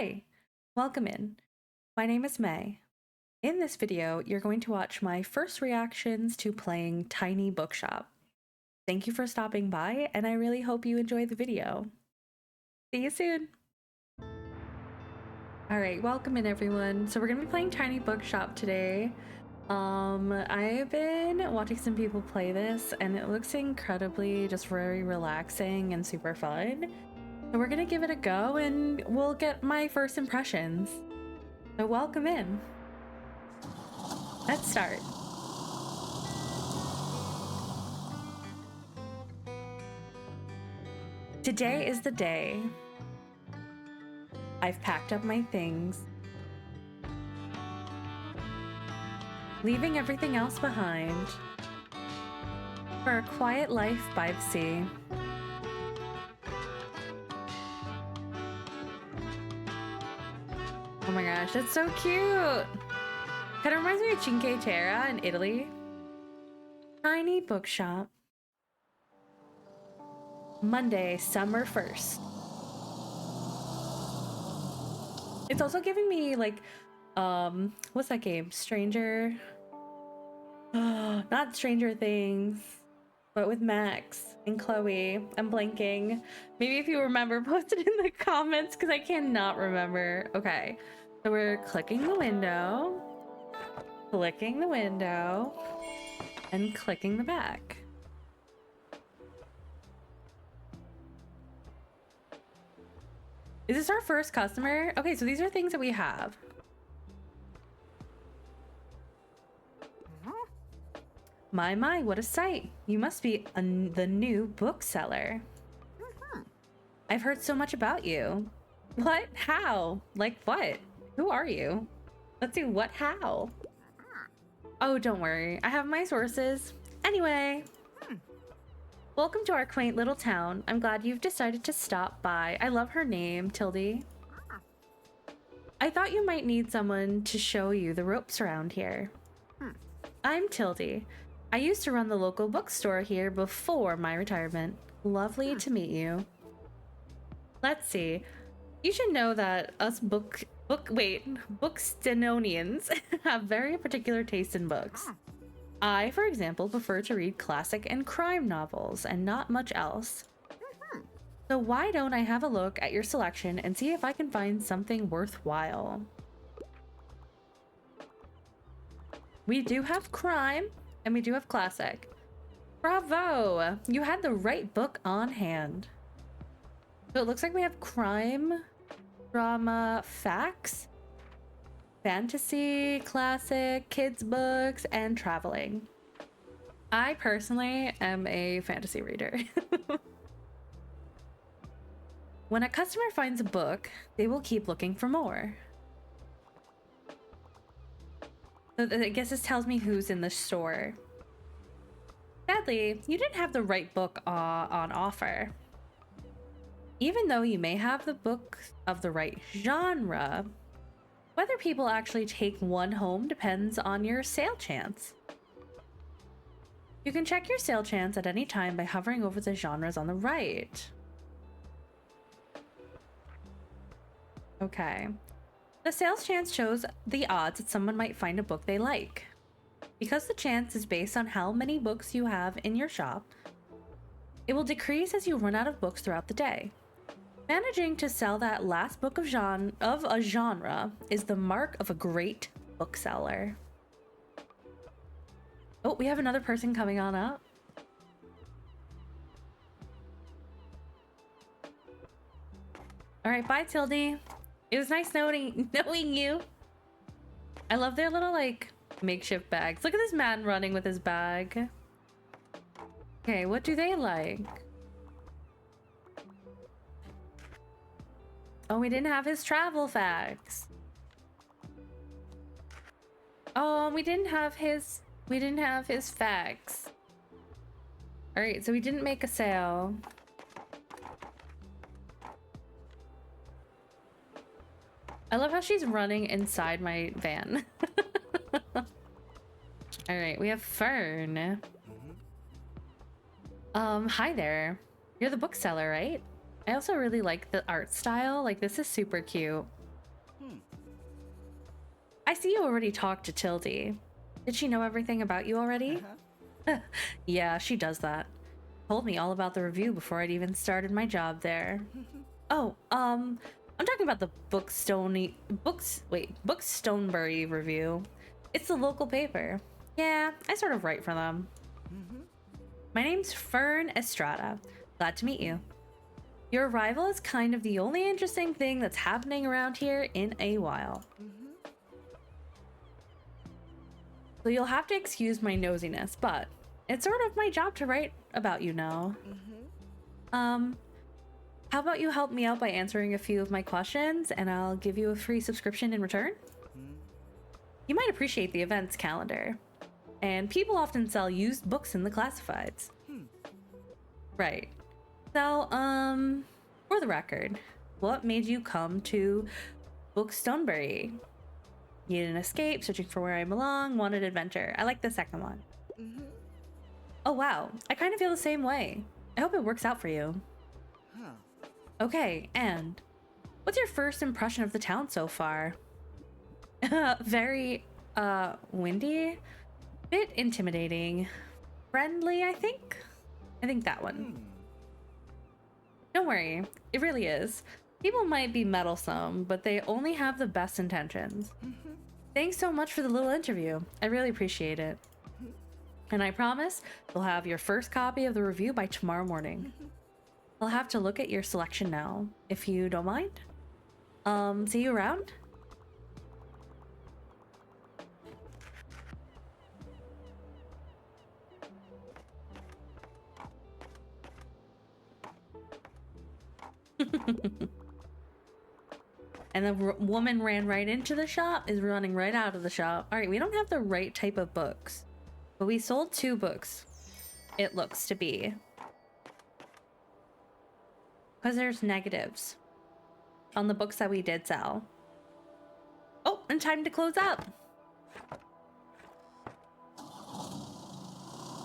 Hi, welcome in. My name is May. In this video, you're going to watch my first reactions to playing Tiny Bookshop. Thank you for stopping by, and I really hope you enjoy the video. See you soon! Alright, welcome in everyone. So we're gonna be playing Tiny Bookshop today. I've been watching some people play this, and it looks incredibly just very relaxing and super fun. So we're gonna give it a go, and we'll get my first impressions. So welcome in. Let's start. Today is the day. I've packed up my things, leaving everything else behind for a quiet life by the sea. Oh my gosh, that's so cute! Kind of reminds me of Cinque Terre in Italy. Tiny Bookshop. Monday, summer 1st. It's also giving me like, what's that game? Not Stranger Things, but with Max and Chloe. I'm blanking. Maybe if you remember, post it in the comments because I cannot remember. Okay, so we're clicking the window, and clicking the back. Is this our first customer? Okay, so these are things that we have. My, what a sight. You must be the new bookseller. I've heard so much about you. What? How? Like what? Who are you? Let's see, what? How? Oh, don't worry. I have my sources. Anyway. Welcome to our quaint little town. I'm glad you've decided to stop by. I love her name, Tildy. I thought you might need someone to show you the ropes around here. I'm Tildy. I used to run the local bookstore here before my retirement. Lovely to meet you. Let's see. You should know that us Bookstenonians have very particular taste in books. I, for example, prefer to read classic and crime novels and not much else. So why don't I have a look at your selection and see if I can find something worthwhile? We do have crime and we do have classic. Bravo! You had the right book on hand. So it looks like we have crime, drama, facts, fantasy, classic, kids books, and traveling. I personally am a fantasy reader. When a customer finds a book, they will keep looking for more. So I guess this tells me who's in the store. Sadly, you didn't have the right book on offer. Even though you may have the book of the right genre, whether people actually take one home depends on your sale chance. You can check your sale chance at any time by hovering over the genres on the right. Okay. The sales chance shows the odds that someone might find a book they like. Because the chance is based on how many books you have in your shop, it will decrease as you run out of books throughout the day. Managing to sell that last book of a genre is the mark of a great bookseller. Oh, we have another person coming on up. All right, bye, Tildy. It was nice knowing you. I love their little like makeshift bags. Look at this man running with his bag. Okay, what do they like? Oh, we didn't have his travel facts. Oh, we didn't have his facts. All right, so we didn't make a sale. I love how she's running inside my van. All right, we have Fern. Hi there. You're the bookseller, right? I also really like the art style. Like, this is super cute. I see you already talked to Tildy. Did she know everything about you already? Yeah, she does that. Told me all about the review before I'd even started my job there. Oh, I'm talking about the Bookstonebury review. It's the local paper. Yeah, I sort of write for them. My name's Fern Estrada. Glad to meet you. Your arrival is kind of the only interesting thing that's happening around here in a while. So you'll have to excuse my nosiness, but it's sort of my job to write about you now. How about you help me out by answering a few of my questions and I'll give you a free subscription in return? You might appreciate the events calendar. And people often sell used books in the classifieds. Right. So, for the record, what made you come to Bookstonebury? Needed an escape, searching for where I belong, wanted adventure. I like the second one. Oh wow, I kind of feel the same way. I hope it works out for you. Okay, and what's your first impression of the town so far? Very, windy? Bit intimidating. Friendly, I think? I think that one. Don't worry, it really is. People might be meddlesome, but they only have the best intentions. Thanks so much for the little interview. I really appreciate it. And I promise you'll have your first copy of the review by tomorrow morning. I'll have to look at your selection now, if you don't mind. See you around? And the woman ran right into the shop, is running right out of the shop. All right, we don't have the right type of books, but we sold 2 books, it looks to be. Because there's negatives on the books that we did sell. Oh, and time to close up.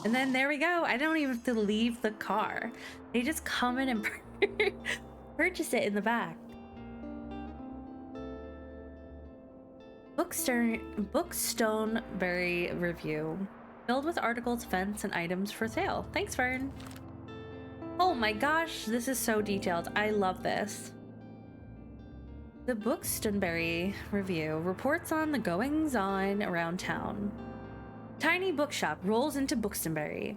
And then there we go. I don't even have to leave the car. They just come in and purchase it in the back. Bookstonebury review. Filled with articles, events, and items for sale. Thanks, Fern. Oh my gosh, this is so detailed. I love this. The Bookstonebury review reports on the goings-on around town. Tiny bookshop rolls into Bookstonebury.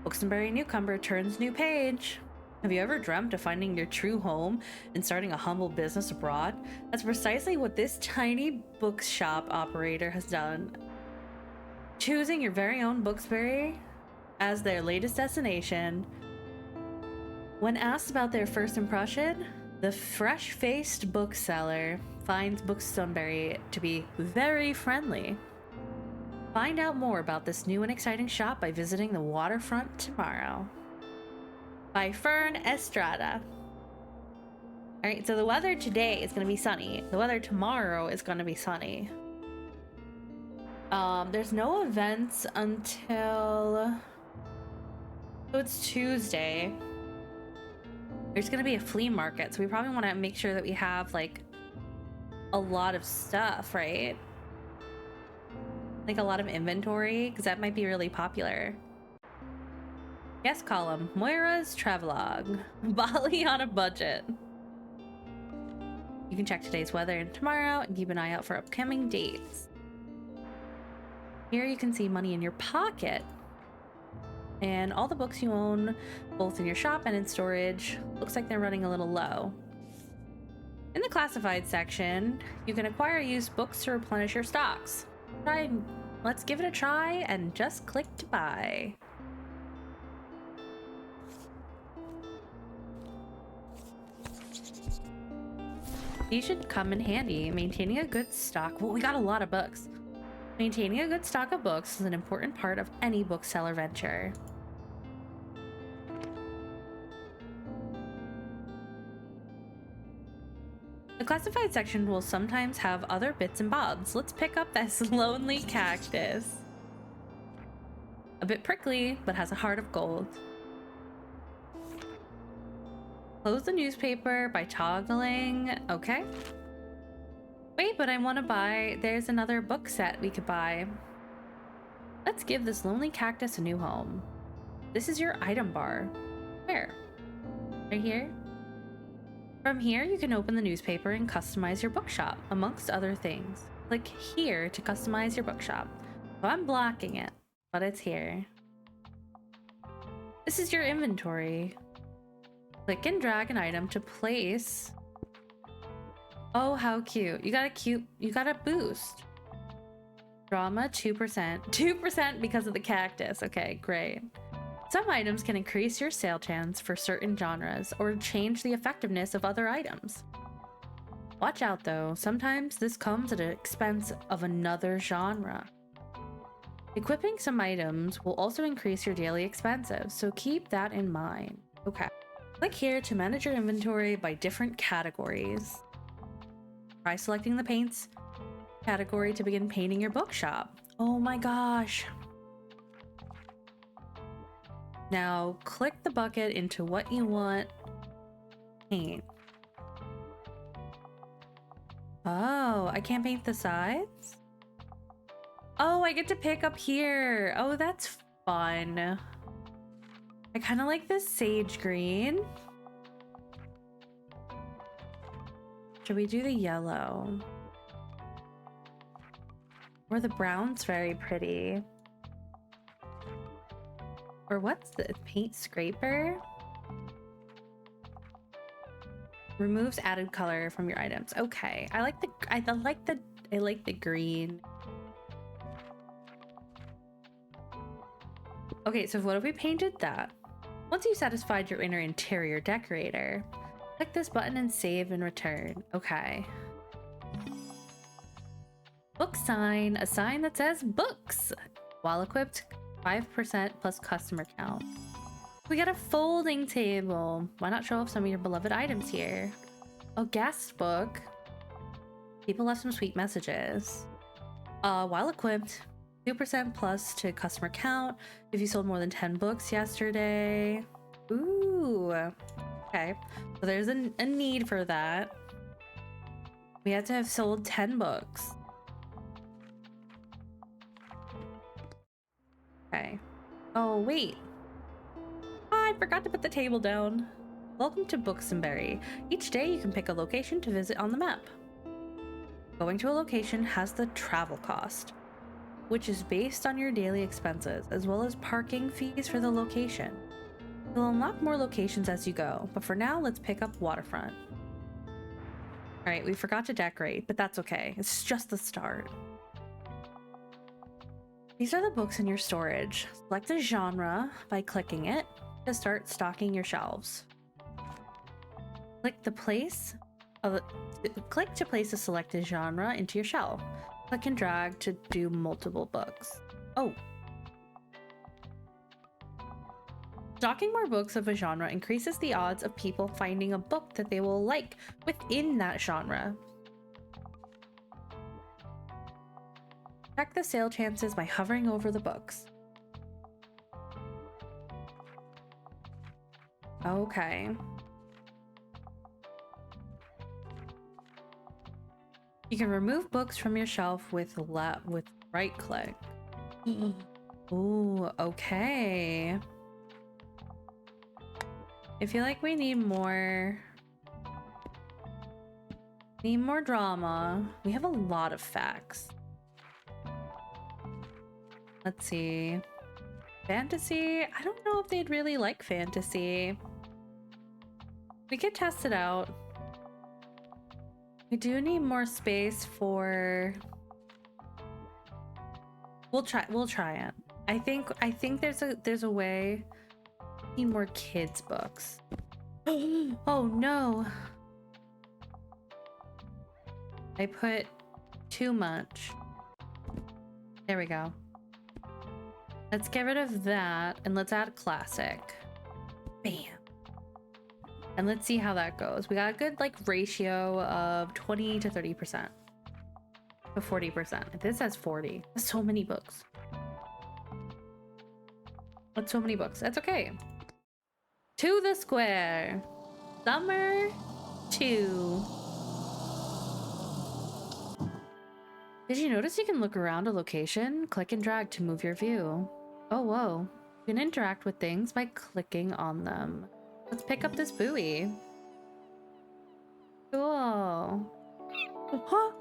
Bookstonebury newcomer turns new page. Have you ever dreamt of finding your true home and starting a humble business abroad? That's precisely what this tiny bookshop operator has done. Choosing your very own Bookstonebury as their latest destination. When asked about their first impression, the fresh-faced bookseller finds Bookstonebury to be very friendly. Find out more about this new and exciting shop by visiting the waterfront tomorrow. By Fern Estrada. All right, so the weather today is going to be sunny. The weather tomorrow is going to be sunny. There's no events until... So it's Tuesday. There's going to be a flea market, so we probably want to make sure that we have, like, a lot of stuff, right? Like a lot of inventory, because that might be really popular. Yes column, Moira's travelogue. Bali on a budget. You can check today's weather and tomorrow and keep an eye out for upcoming dates. Here you can see money in your pocket. And all the books you own, both in your shop and in storage, looks like they're running a little low. In the classified section, you can acquire used books to replenish your stocks. Let's give it a try and just click to buy. These should come in handy. Maintaining a good stock. Well, we got a lot of books. Maintaining a good stock of books is an important part of any bookseller venture. The classified section will sometimes have other bits and bobs. Let's pick up this lonely cactus. A bit prickly, but has a heart of gold. Close the newspaper by toggling. Okay. Wait, but I want to buy... There's another book set we could buy. Let's give this lonely cactus a new home. This is your item bar. Where? Right here? From here, you can open the newspaper and customize your bookshop, amongst other things. Click here to customize your bookshop. So I'm blocking it, but it's here. This is your inventory. Click and drag an item to place. Oh, how cute. You got a boost. Drama 2%. 2% because of the cactus. Okay, great. Some items can increase your sale chance for certain genres or change the effectiveness of other items. Watch out though, sometimes this comes at the expense of another genre. Equipping some items will also increase your daily expenses, so keep that in mind. Okay. Click here to manage your inventory by different categories. Try selecting the paints category to begin painting your bookshop. Oh my gosh. Now click the bucket into what you want paint. Oh, I can't paint the sides? Oh, I get to pick up here. Oh, that's fun. I kind of like this sage green. Should we do the yellow? Or the brown's very pretty. Or what's the paint scraper? Removes added color from your items. Okay, I like the green. Okay, so what if we painted that? Once you satisfied your inner interior decorator, click this button and save and return. Okay. Book sign, a sign that says books. While equipped, 5% plus customer count. We got a folding table. Why not show off some of your beloved items here? A guest book. People left some sweet messages. While equipped, 2% plus to customer count if you sold more than 10 books yesterday. Ooh. Okay. So there's a need for that. We had to have sold 10 books. Okay. Oh, wait. I forgot to put the table down. Welcome to Booksonberry. Each day you can pick a location to visit on the map. Going to a location has the travel cost, which is based on your daily expenses, as well as parking fees for the location. You'll unlock more locations as you go, but for now, let's pick up Waterfront. Alright, we forgot to decorate, but that's okay. It's just the start. These are the books in your storage. Select a genre by clicking it to start stocking your shelves. Click to place a selected genre into your shelf. Click and drag to do multiple books. Oh. Stocking more books of a genre increases the odds of people finding a book that they will like within that genre. Check the sale chances by hovering over the books. Okay. You can remove books from your shelf with right click. Ooh, okay. I feel like we need more drama. We have a lot of facts. Let's see. Fantasy? I don't know if they'd really like fantasy. We could test it out. We do need more space for... We'll try it. I think there's a way. Need more kids books. Oh no. I put too much. There we go. Let's get rid of that and let's add classic. Bam. And let's see how that goes. We got a good like ratio of 20 to 30%. To 40%. This has 40. That's so many books. That's so many books. That's okay. To the square. Summer 2. Did you notice you can look around a location? Click and drag to move your view. Oh, whoa. You can interact with things by clicking on them. Let's pick up this buoy. Cool. Huh?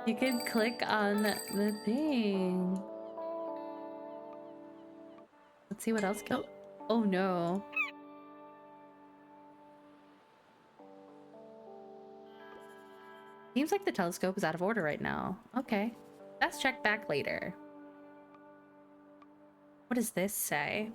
You can click on the thing. Let's see what else can. Oh no. Seems like the telescope is out of order right now. Okay. Let's check back later. What does this say?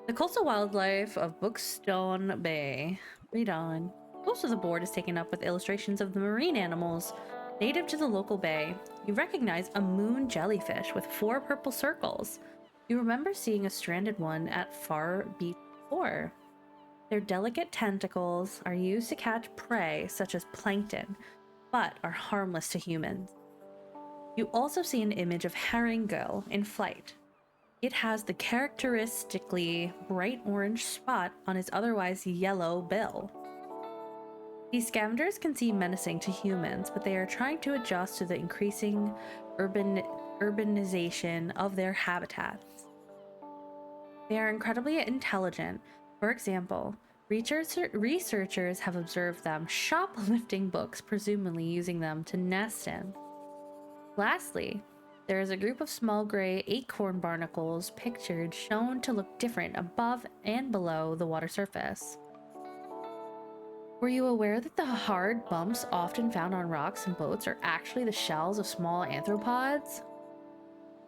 The coastal wildlife of Bookstone Bay. Read on. Most of the board is taken up with illustrations of the marine animals native to the local bay. You recognize a moon jellyfish with 4 purple circles. You remember seeing a stranded one at Far Beach before. Their delicate tentacles are used to catch prey such as plankton, but are harmless to humans. You also see an image of herring gull in flight. It has the characteristically bright orange spot on its otherwise yellow bill. These scavengers can seem menacing to humans, but they are trying to adjust to the increasing urbanization of their habitats. They are incredibly intelligent. For example, researchers have observed them shoplifting books, presumably using them to nest in. Lastly, there is a group of small gray acorn barnacles pictured shown to look different above and below the water surface. Were you aware that the hard bumps often found on rocks and boats are actually the shells of small arthropods?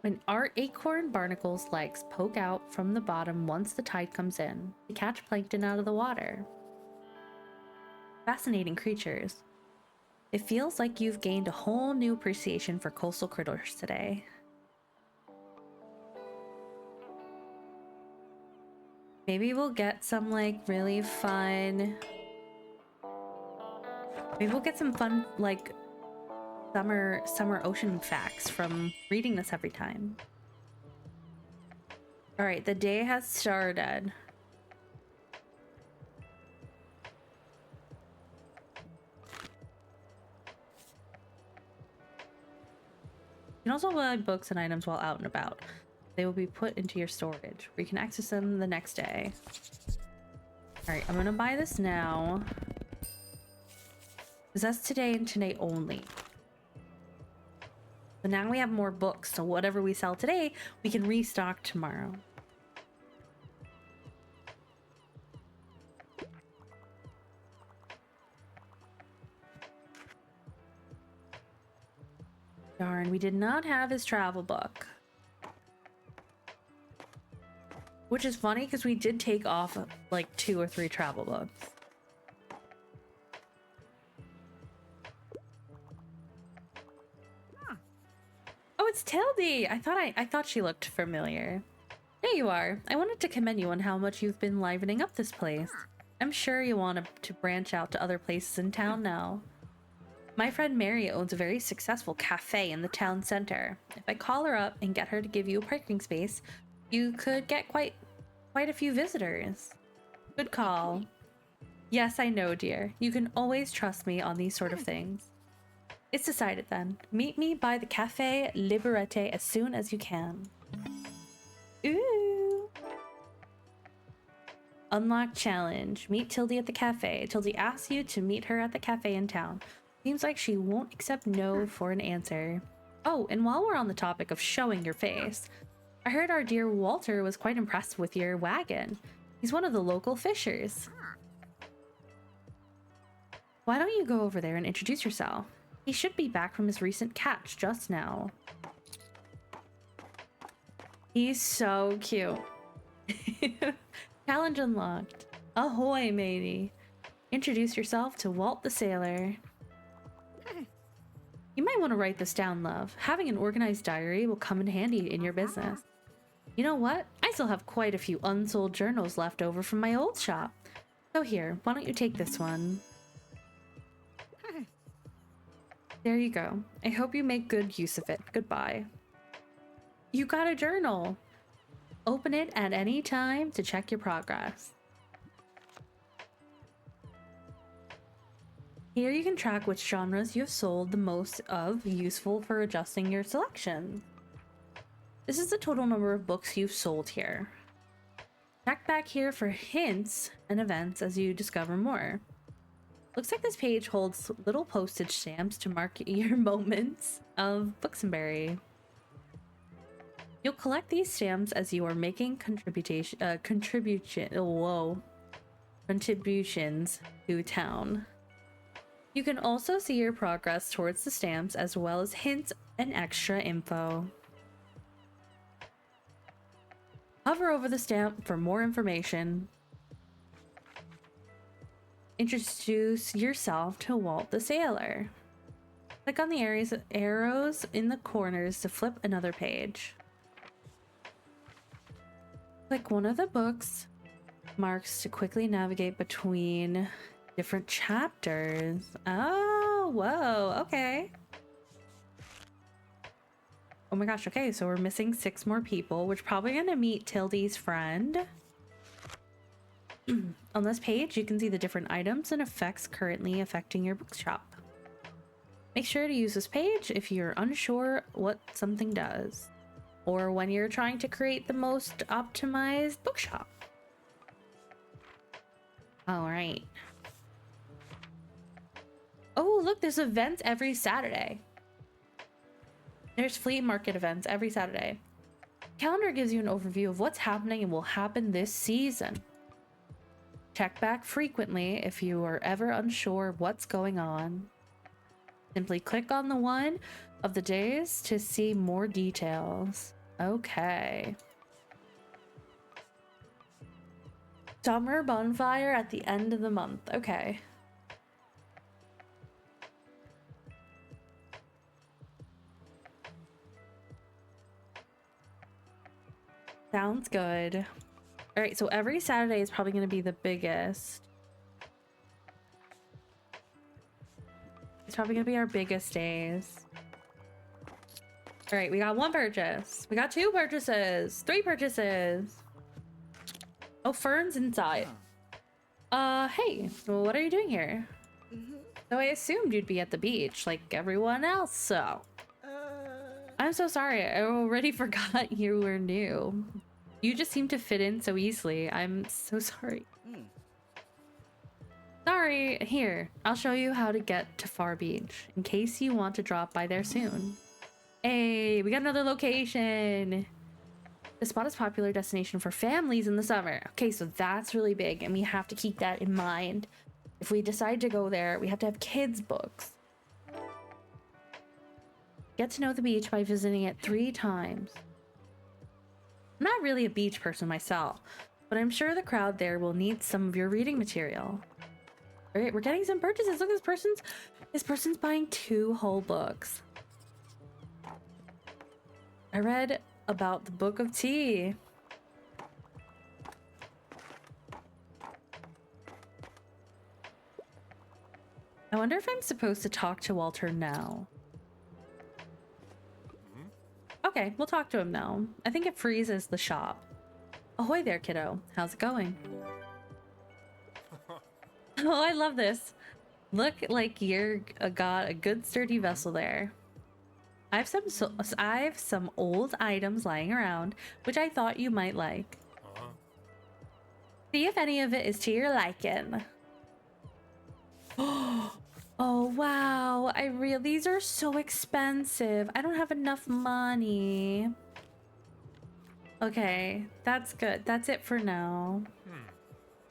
When our acorn barnacles' legs poke out from the bottom once the tide comes in to catch plankton out of the water. Fascinating creatures. It feels like you've gained a whole new appreciation for coastal critters today. Maybe we'll get some like really fun... Maybe we'll get some fun like summer ocean facts from reading this every time. All right, the day has started. You can also buy books and items while out and about. They will be put into your storage, where you can access them the next day. All right, I'm gonna buy this now. Because that's today and today only. So now we have more books, so whatever we sell today, we can restock tomorrow. Darn, we did not have his travel book. Which is funny because we did take off like 2 or 3 travel books. Oh, it's Tildy! I thought she looked familiar. There you are. I wanted to commend you on how much you've been livening up this place. I'm sure you want to branch out to other places in town now. My friend Mary owns a very successful cafe in the town center. If I call her up and get her to give you a parking space, you could get quite a few visitors. Good call. Yes, I know, dear. You can always trust me on these sort of things. It's decided then. Meet me by the Cafe Liberté as soon as you can. Ooh. Unlock challenge. Meet Tildy at the cafe. Tildy asks you to meet her at the cafe in town. Seems like she won't accept no for an answer. Oh, and while we're on the topic of showing your face, I heard our dear Walter was quite impressed with your wagon. He's one of the local fishers. Why don't you go over there and introduce yourself? He should be back from his recent catch just now. He's so cute. Challenge unlocked. Ahoy, matey. Introduce yourself to Walt the Sailor. You might want to write this down, love. Having an organized diary will come in handy in your business. You know what? I still have quite a few unsold journals left over from my old shop. So here, why don't you take this one? There you go. I hope you make good use of it. Goodbye. You got a journal. Open it at any time to check your progress. Here you can track which genres you have sold the most of, useful for adjusting your selection. This is the total number of books you've sold here. Check back here for hints and events as you discover more. Looks like this page holds little postage stamps to mark your moments of Booksonberry. You'll collect these stamps as you are making contributions to town. You can also see your progress towards the stamps as well as hints and extra info. Hover over the stamp for more information. Introduce yourself to Walt the Sailor. Click on the arrows in the corners to flip another page. Click one of the books marks to quickly navigate between different chapters. Oh, whoa, okay. Oh my gosh, okay, so we're missing 6 more people. We're probably gonna meet Tildy's friend. On this page, you can see the different items and effects currently affecting your bookshop. Make sure to use this page if you're unsure what something does, or when you're trying to create the most optimized bookshop. All right. Oh, look, there's events every Saturday. There's flea market events every Saturday. Calendar gives you an overview of what's happening and will happen this season. Check back frequently if you are ever unsure what's going on. Simply click on the one of the days to see more details. Okay. Summer bonfire at the end of the month. Okay. Sounds good. All right, so every Saturday is probably going to be the biggest. It's probably going to be our biggest days. All right, we got 1 purchase. We got 2 purchases. 3 purchases. Oh, Fern's inside. Hey, what are you doing here? So I assumed you'd be at the beach like everyone else, so. I'm so sorry. I already forgot you were new. You just seem to fit in so easily. I'm so sorry. Sorry. Here, I'll show you how to get to Far Beach in case you want to drop by there soon. Hey, we got another location. The spot is a popular destination for families in the summer. Okay, so that's really big, and we have to keep that in mind. If we decide to go there, we have to have kids' books. Get to know the beach by visiting it 3 times. I'm not really a beach person myself, but I'm sure the crowd there will need some of your reading material. All right, we're getting some purchases. Look, this person's buying 2 whole books. I read about the Book of Tea. I wonder if I'm supposed to talk to Walter now. Okay, we'll talk to him now. I think it freezes the shop. Ahoy there, kiddo. How's it going? Oh, I love this. Look like you're got a good sturdy vessel there. I have some old items lying around, which I thought you might like. See if any of it is to your liking. Oh wow, these are so expensive. I don't have enough money. Okay, that's good. That's it for now.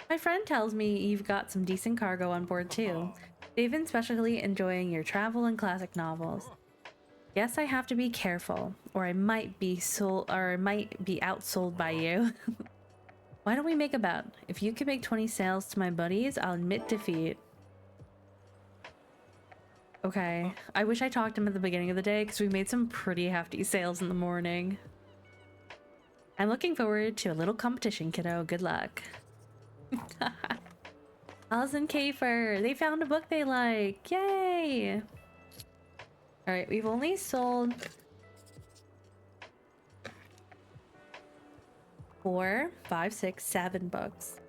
My friend tells me you've got some decent cargo on board too. They've been especially enjoying your travel and classic novels. Guess I have to be careful, or I might be outsold by you. Why don't we make a bet? If you can make 20 sales to my buddies, I'll admit defeat. Okay, I wish I talked to him at the beginning of the day because we made some pretty hefty sales in the morning. I'm looking forward to a little competition, kiddo. Good luck. Alice and Kafer, they found a book they like. Yay! All right, we've only sold 4, 5, 6, 7 books.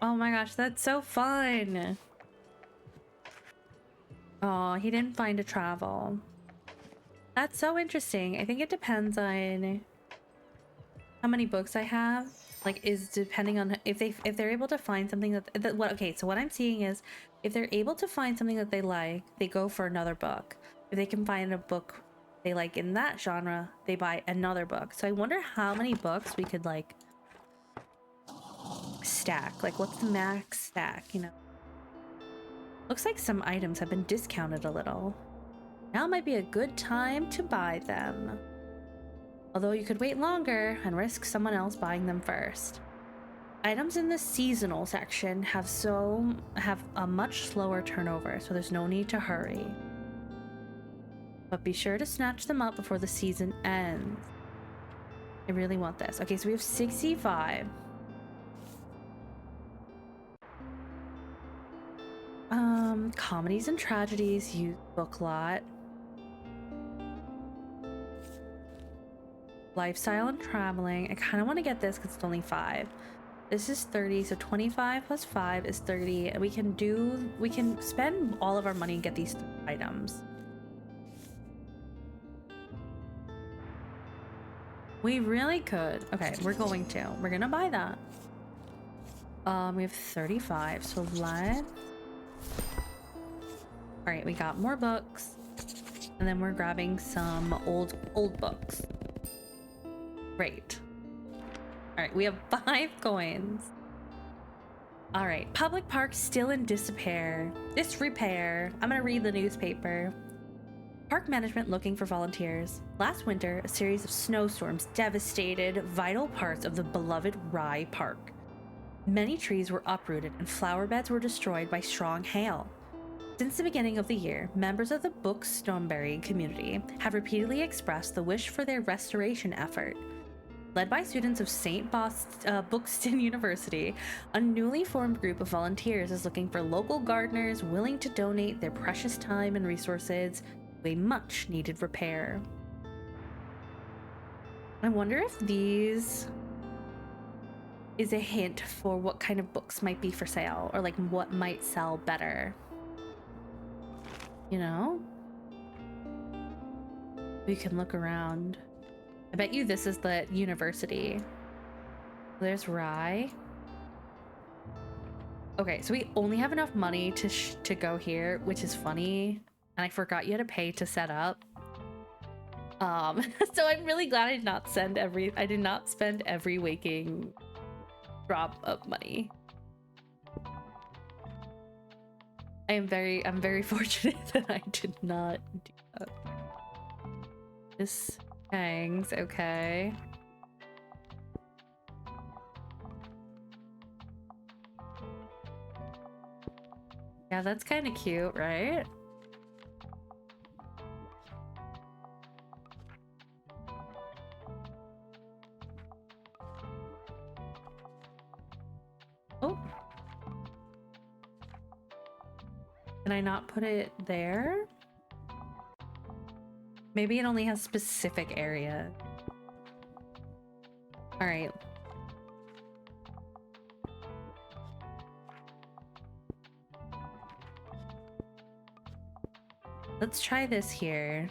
Oh my gosh, that's so fun. Oh, he didn't find a travel. That's so interesting. I think it depends on how many books I have. Like, is depending on if they're able to find something that what. Okay, so what I'm seeing is if they're able to find something that they like, they go for another book. If they can find a book they like in that genre, they buy another book. So I wonder how many books we could like stack. Like, what's the max stack, you know? Looks like some items have been discounted a little. Now might be a good time to buy them. Although you could wait longer and risk someone else buying them first. Items in the seasonal section have a much slower turnover, so there's no need to hurry. But be sure to snatch them up before the season ends. I really want this. Okay, so we have 65. Comedies and tragedies, used book lot. Lifestyle and traveling. I kind of want to get this because it's only 5. This is 30, so 25 plus 5 is 30. We can spend all of our money and get these items. We really could. Okay, we're gonna buy that. We have 35, so let's... All right, we got more books, and then we're grabbing some old books. Great. All right, we have 5 coins. All right, public park still in disrepair. I'm gonna read the newspaper. Park management looking for volunteers. Last winter, a series of snowstorms devastated vital parts of the beloved Rye Park. Many trees were uprooted and flower beds were destroyed by strong hail. Since the beginning of the year, members of the Bookstonbury community have repeatedly expressed the wish for their restoration effort. Led by students of St. Bookston University, a newly formed group of volunteers is looking for local gardeners willing to donate their precious time and resources to a much-needed repair. I wonder if these is a hint for what kind of books might be for sale, or like what might sell better. You know? We can look around. I bet you this is the university. There's Rye. Okay, so we only have enough money to go here, which is funny. And I forgot you had to pay to set up. So I'm really glad I did not spend every waking drop of money. I'm very fortunate that I did not do that. This hangs, okay. Yeah, that's kind of cute, right? Oh. Can I not put it there? Maybe it only has specific areas. All right. Let's try this here.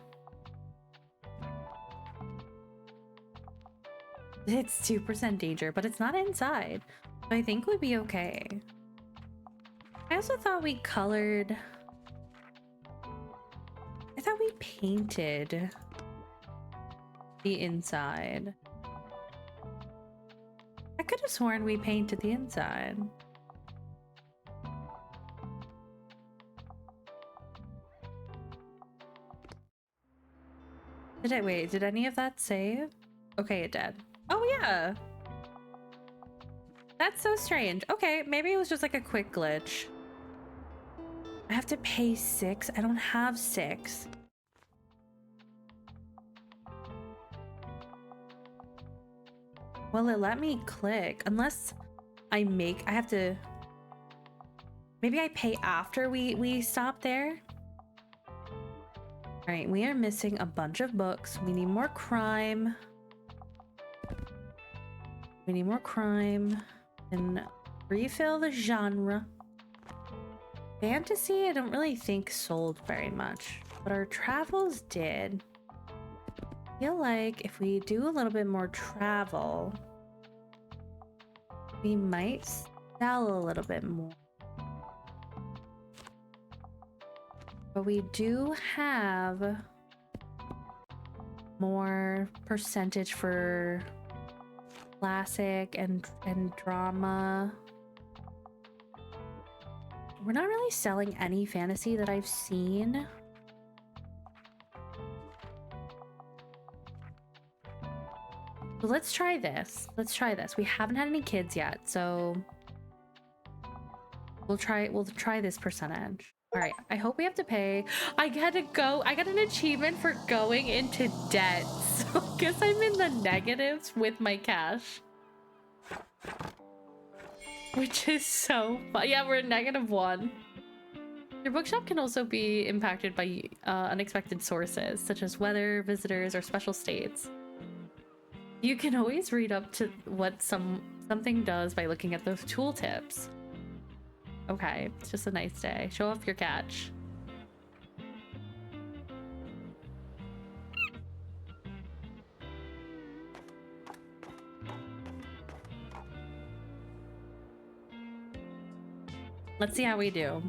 It's 2% danger, but it's not inside. So I think we'd be okay. I also thought we colored... I thought we painted the inside. I could have sworn we painted the inside. Wait, did any of that save? Okay, it did. Oh yeah! That's so strange. Okay, maybe it was just like a quick glitch. I have to pay 6? I don't have 6. Well, it let me click. Unless I have to... Maybe I pay after we stop there? Alright, we are missing a bunch of books. We need more crime. We need more crime. And Refill the genre. Fantasy, I don't really think sold very much, but our travels did. I feel like if we do a little bit more travel, we might sell a little bit more. But we do have more percentage for classic and drama. We're not really selling any fantasy that I've seen. So let's try this. Let's try this. We haven't had any kids yet, so we'll try this percentage. All right, I hope we have to pay. I got an achievement for going into debt. So I guess I'm in the negatives with my cash. Which is so fun. Yeah, we're at -1. Your bookshop can also be impacted by unexpected sources, such as weather, visitors, or special states. You can always read up to what something does by looking at those tooltips. Okay, it's just a nice day. Show off your catch. Let's see how we do.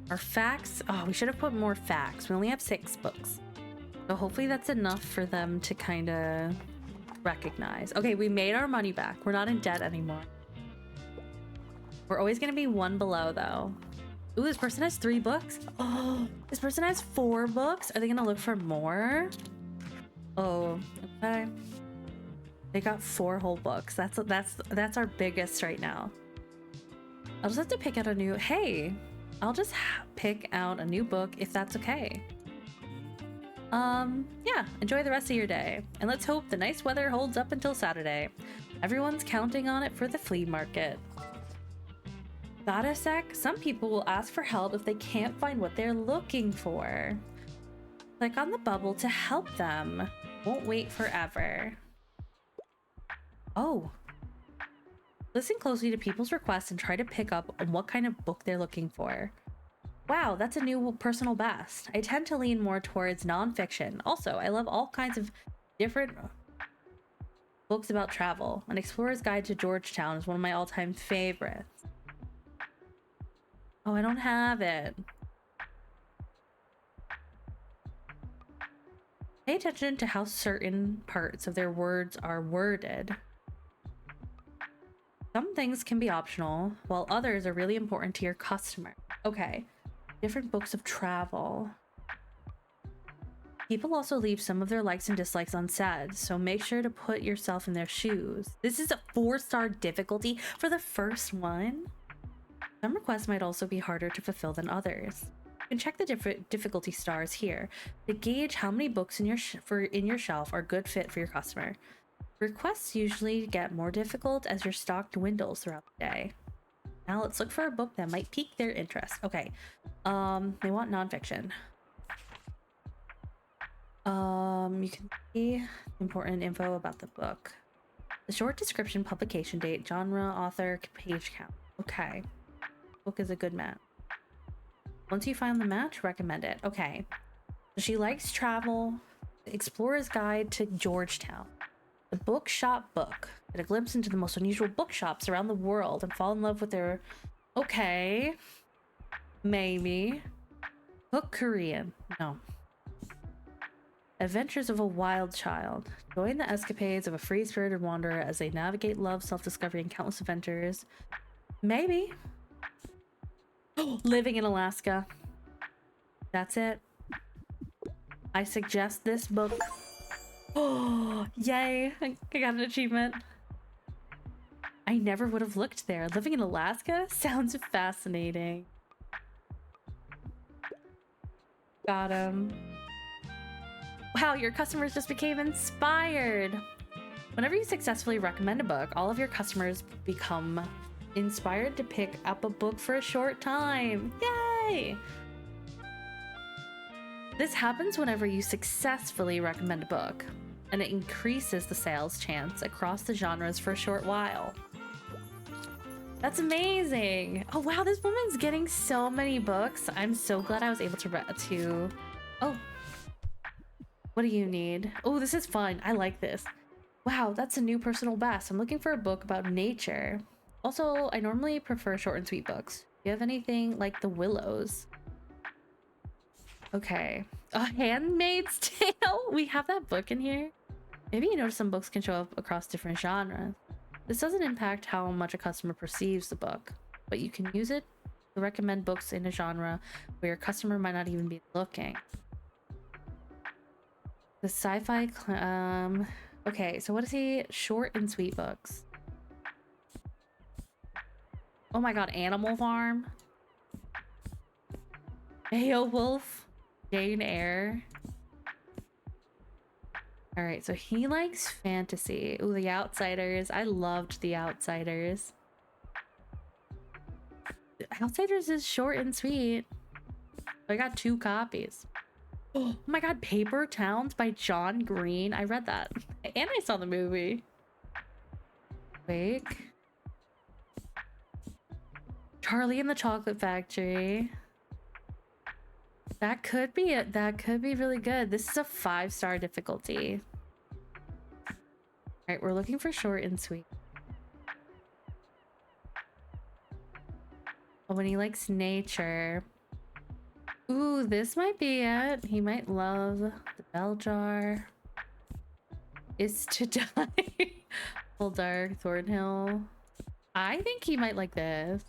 Our facts. Oh, we should have put more facts. We only have 6 books. So hopefully that's enough for them to kind of recognize. Okay, we made our money back. We're not in debt anymore. We're always going to be 1 below, though. Ooh, this person has 3 books. Oh, this person has 4 books. Are they going to look for more? Oh, okay. They got 4 whole books. That's our biggest right now. I'll just have to pick out a new... Hey, I'll just pick out a new book if that's okay. Yeah, enjoy the rest of your day. And let's hope the nice weather holds up until Saturday. Everyone's counting on it for the flea market. Got a sec? Some people will ask for help if they can't find what they're looking for. Click on the bubble to help them. Won't wait forever. Oh. Listen closely to people's requests and try to pick up on what kind of book they're looking for. Wow, that's a new personal best. I tend to lean more towards nonfiction. Also, I love all kinds of different books about travel. An Explorer's Guide to Georgetown is one of my all-time favorites. Oh, I don't have it. Pay attention to how certain parts of their words are worded. Some things can be optional, while others are really important to your customer. Okay. Different books of travel. People also leave some of their likes and dislikes unsaid, so make sure to put yourself in their shoes. This is a 4-star difficulty for the first one. Some requests might also be harder to fulfill than others. You can check the different difficulty stars here to gauge how many books in your shelf are a good fit for your customer. Requests usually get more difficult as your stock dwindles throughout the day. Now let's look for a book that might pique their interest. Okay. They want nonfiction. You can see important info about the book. The short description, publication date, genre, author, page count. Okay. Book is a good match. Once you find the match, recommend it. Okay. So she likes travel. The Explorer's Guide to Georgetown. The bookshop book. Get a glimpse into the most unusual bookshops around the world and fall in love with their... Okay. Maybe. Book Korean. No. Adventures of a Wild Child. Join the escapades of a free-spirited wanderer as they navigate love, self-discovery, and countless adventures. Maybe. Living in Alaska. That's it. I suggest this book. Oh, yay. I got an achievement. I never would have looked there. Living in Alaska sounds fascinating. Got him. Wow, your customers just became inspired. Whenever you successfully recommend a book, all of your customers become inspired to pick up a book for a short time. Yay! This happens whenever you successfully recommend a book, and it increases the sales chance across the genres for a short while. That's amazing. Oh wow, this woman's getting so many books. I'm so glad I was able to Oh, what do you need? Oh, this is fun. I like this. Wow, that's a new personal best. I'm looking for a book about nature. Also, I normally prefer short and sweet books. Do you have anything like The Willows? Okay. A Handmaid's Tale? We have that book in here? Maybe you notice some books can show up across different genres. This doesn't impact how much a customer perceives the book, but you can use it to recommend books in a genre where your customer might not even be looking. The sci-fi, okay, so what is he? Short and sweet books. Oh my god, Animal Farm. Beowulf. Jane Eyre. Alright, so he likes fantasy. Ooh, The Outsiders. I loved The Outsiders. The Outsiders is short and sweet. I got 2 copies. Oh my god, Paper Towns by John Green. I read that. And I saw the movie. Wake. Charlie and the Chocolate Factory. That could be it. That could be really good. This is a 5-star difficulty. All right, we're looking for short and sweet. Oh, when he likes nature. Ooh, this might be it. He might love The Bell Jar. Is to Die. Full Dark, Thornhill. I think he might like this.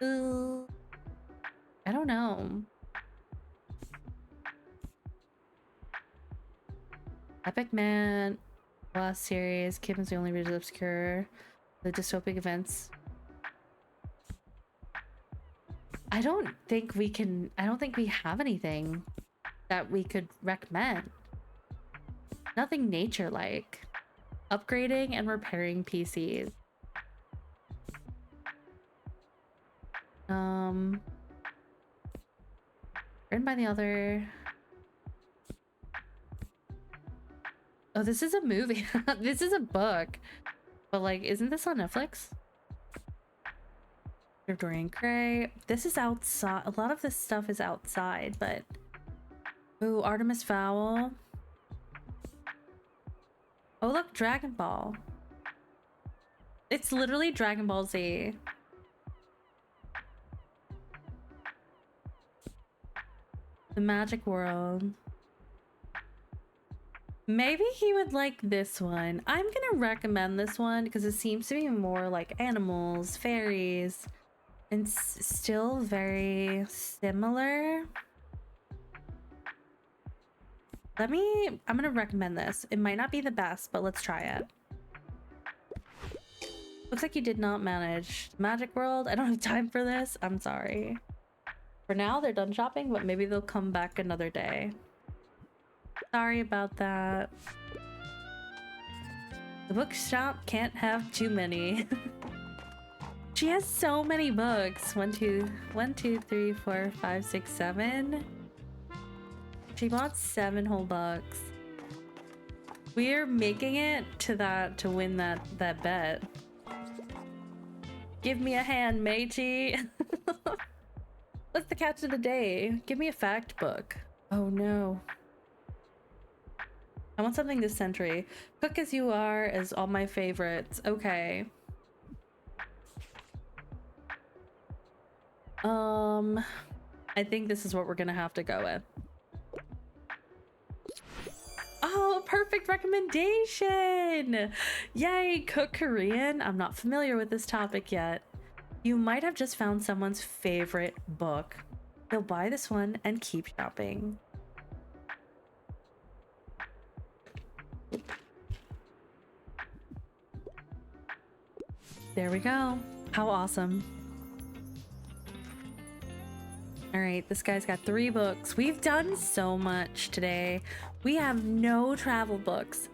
Ooh. I don't know. Epic Man, last series, Kim's the only reason obscure, the dystopic events. I don't think we have anything that we could recommend. Nothing nature-like. Upgrading and repairing PCs. Written by the other. Oh, this is a movie. This is a book. But like, isn't this on Netflix? Dorian Gray. This is outside. A lot of this stuff is outside, but... Ooh, Artemis Fowl. Oh, look, Dragon Ball. It's literally Dragon Ball Z. The Magic World. Maybe he would like this one. I'm gonna recommend this one because it seems to be more like animals, fairies, and still very similar. I'm gonna recommend this. It might not be the best, but let's try it. Looks like you did not manage Magic World. I don't have time for this. I'm sorry. For now, they're done shopping, but maybe they'll come back another day. Sorry about that. The bookshop can't have too many. She has so many books. 1, 2, 3, 4, 5, 6, 7. She bought 7 whole books. We're making it to win that bet. Give me a hand, matey. What's the catch of the day? Give me a fact book. Oh no. I want something this century. Cook as You Are is all my favorites. Okay. I think this is what we're gonna have to go with. Oh, perfect recommendation! Yay, cook Korean? I'm not familiar with this topic yet. You might have just found someone's favorite book. They'll buy this one and keep shopping. There we go. How awesome. All right, this guy's got 3 books. We've done so much today. We have no travel books.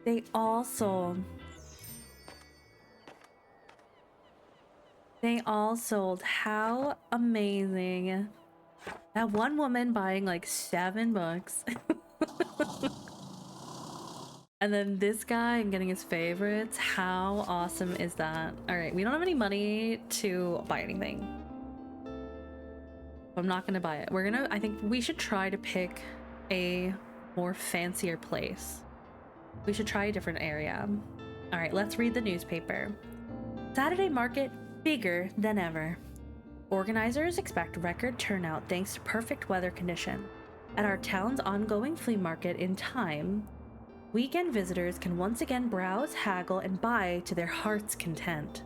They all sold. They all sold. How amazing. That one woman buying like 7 books. And then this guy and getting his favorites. How awesome is that? All right, we don't have any money to buy anything. I'm not gonna buy it. I think we should try to pick a more fancier place. We should try a different area. All right, let's read the newspaper. Saturday market bigger than ever. Organizers expect record turnout thanks to perfect weather condition. At our town's ongoing flea market in time, weekend visitors can once again browse, haggle, and buy to their heart's content.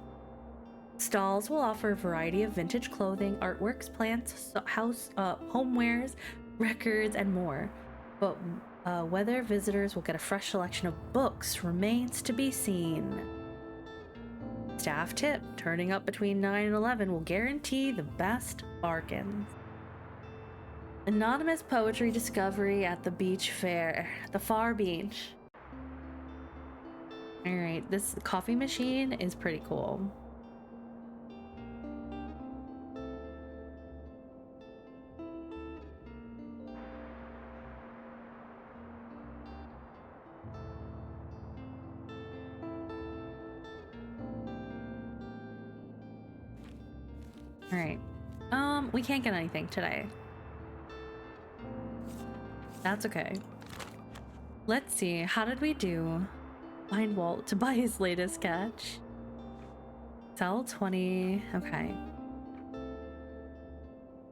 Stalls will offer a variety of vintage clothing, artworks, plants, homewares, records, and more. But whether visitors will get a fresh selection of books remains to be seen. Staff tip, turning up between 9 and 11 will guarantee the best bargains. Anonymous poetry discovery at the beach fair, the far beach. All right, this coffee machine is pretty cool. All right, we can't get anything today. That's okay. Let's see, how did we do? Find Walt to buy his latest catch. Sell 20, okay.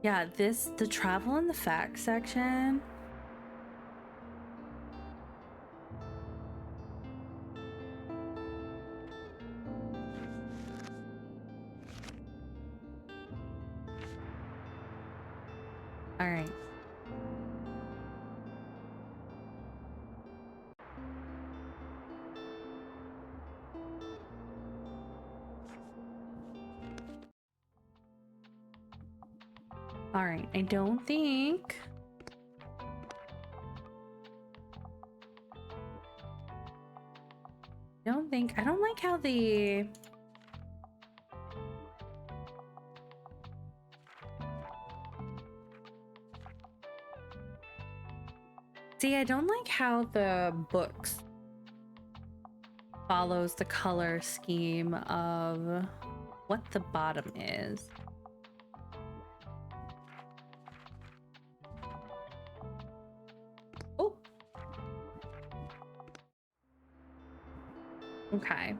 Yeah, the travel and the facts section. All right. All right, I don't like how the I don't like how the books follows the color scheme of what the bottom is. Oh. Okay.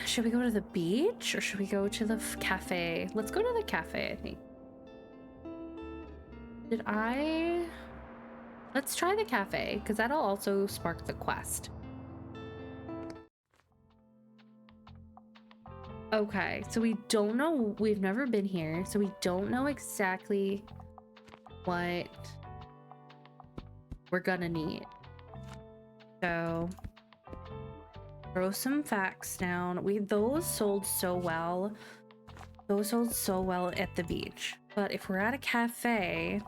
Should we go to the beach or should we go to the cafe? Let's go to the cafe, I think. Let's try the cafe, because that'll also spark the quest. Okay, so we don't know, we've never been here, so we don't know exactly what we're gonna need. So throw some facts down. Those sold so well. Those sold so well at the beach. But if we're at a cafe,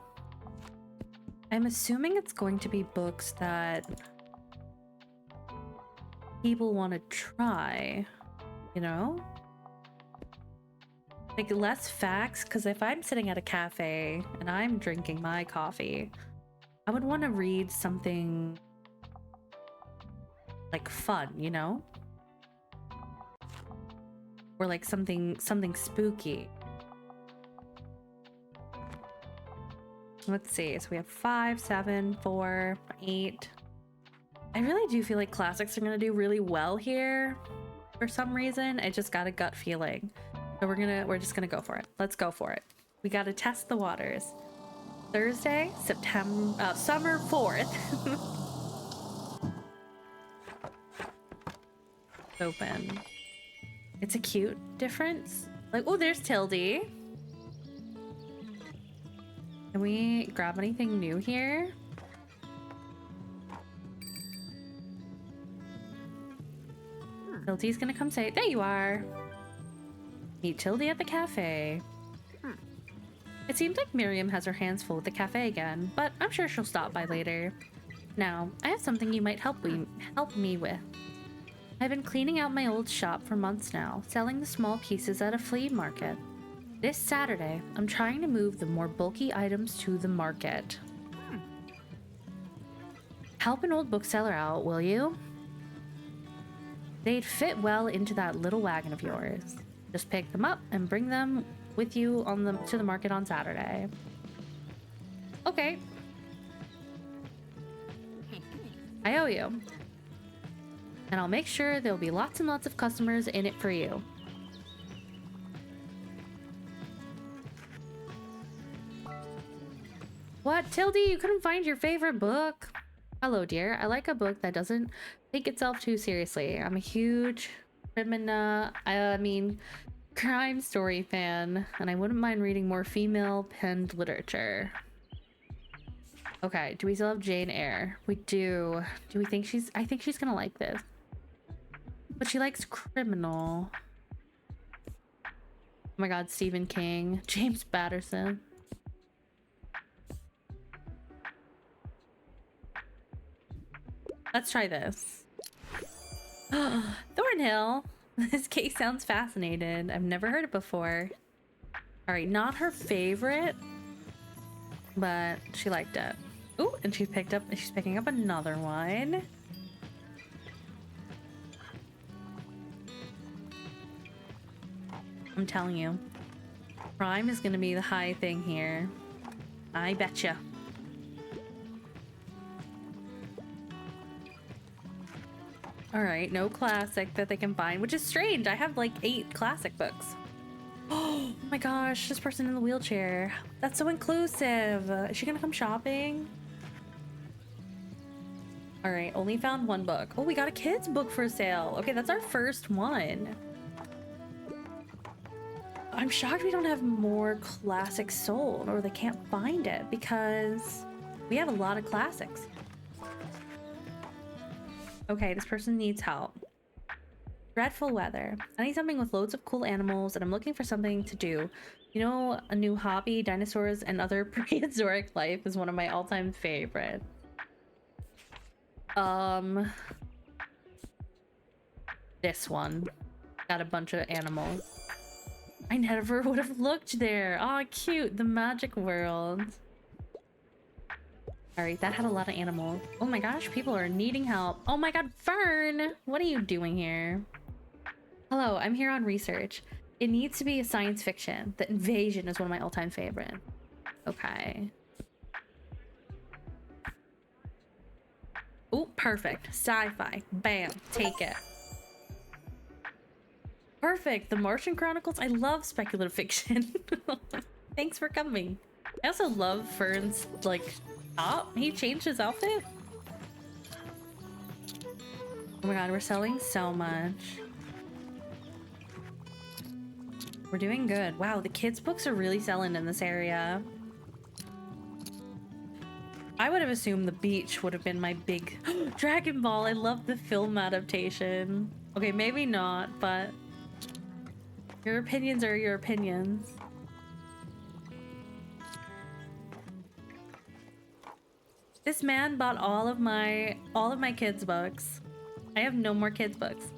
I'm assuming it's going to be books that people want to try, you know? Like less facts, because if I'm sitting at a cafe and I'm drinking my coffee, I would want to read something like fun, you know? Or like something spooky. Let's see, so we have 5, 7, 4, 8. I really do feel like classics are gonna do really well here for some reason. I just got a gut feeling. So we're just gonna go for it. Let's go for it. We gotta test the waters. Thursday, summer 4th. Open. It's a cute difference. Like, oh, there's Tildy. Can we grab anything new here? Tildy's gonna come say, there you are. Meet Tildy at the cafe. It seems like Miriam has her hands full with the cafe again, but I'm sure she'll stop by later. Now, I have something you might help me with. I've been cleaning out my old shop for months now, selling the small pieces at a flea market. This Saturday, I'm trying to move the more bulky items to the market. Help an old bookseller out, will you? They'd fit well into that little wagon of yours. Just pick them up and bring them with you to the market on Saturday. Okay. I owe you. And I'll make sure there'll be lots and lots of customers in it for you. What, Tildy? You couldn't find your favorite book? Hello, dear. I like a book that doesn't take itself too seriously. I'm a huge crime story fan, and I wouldn't mind reading more female-penned literature. Okay, do we still have Jane Eyre? We do. Do we think I think she's gonna like this. But she likes criminal. Oh my god, Stephen King. James Patterson. Let's try this. Thornhill. This case sounds fascinating. I've never heard it before. Alright, not her favorite, but she liked it. Ooh, and she's picking up another one. I'm telling you, crime is gonna be the high thing here. I betcha. All right, no classic that they can find, which is strange. I have like 8 classic books. Oh my gosh, this person in the wheelchair. That's so inclusive. Is she gonna come shopping? All right, only found 1 book. Oh, we got a kid's book for sale. Okay, that's our first one. I'm shocked we don't have more classics sold, or they can't find it, because we have a lot of classics. Okay, this person needs help. Dreadful weather. I need something with loads of cool animals, and I'm looking for something to do. You know, a new hobby, dinosaurs and other prehistoric life is one of my all-time favorites. This one. Got a bunch of animals. I never would have looked there. Oh, cute. The magic world. Alright, that had a lot of animals. Oh my gosh, people are needing help. Oh my god, Fern! What are you doing here? Hello, I'm here on research. It needs to be a science fiction. The Invasion is one of my all-time favorites. Okay. Oh, perfect. Sci-fi. Bam. Take it. Perfect. The Martian Chronicles. I love speculative fiction. Thanks for coming. I also love Fern's, like, top. He changed his outfit. Oh my god, we're selling so much. We're doing good. Wow, the kids' books are really selling in this area. I would have assumed the beach would have been my big... Dragon Ball! I love the film adaptation. Okay, maybe not, but... Your opinions are your opinions. This man bought all of my kids' books. I have no more kids' books.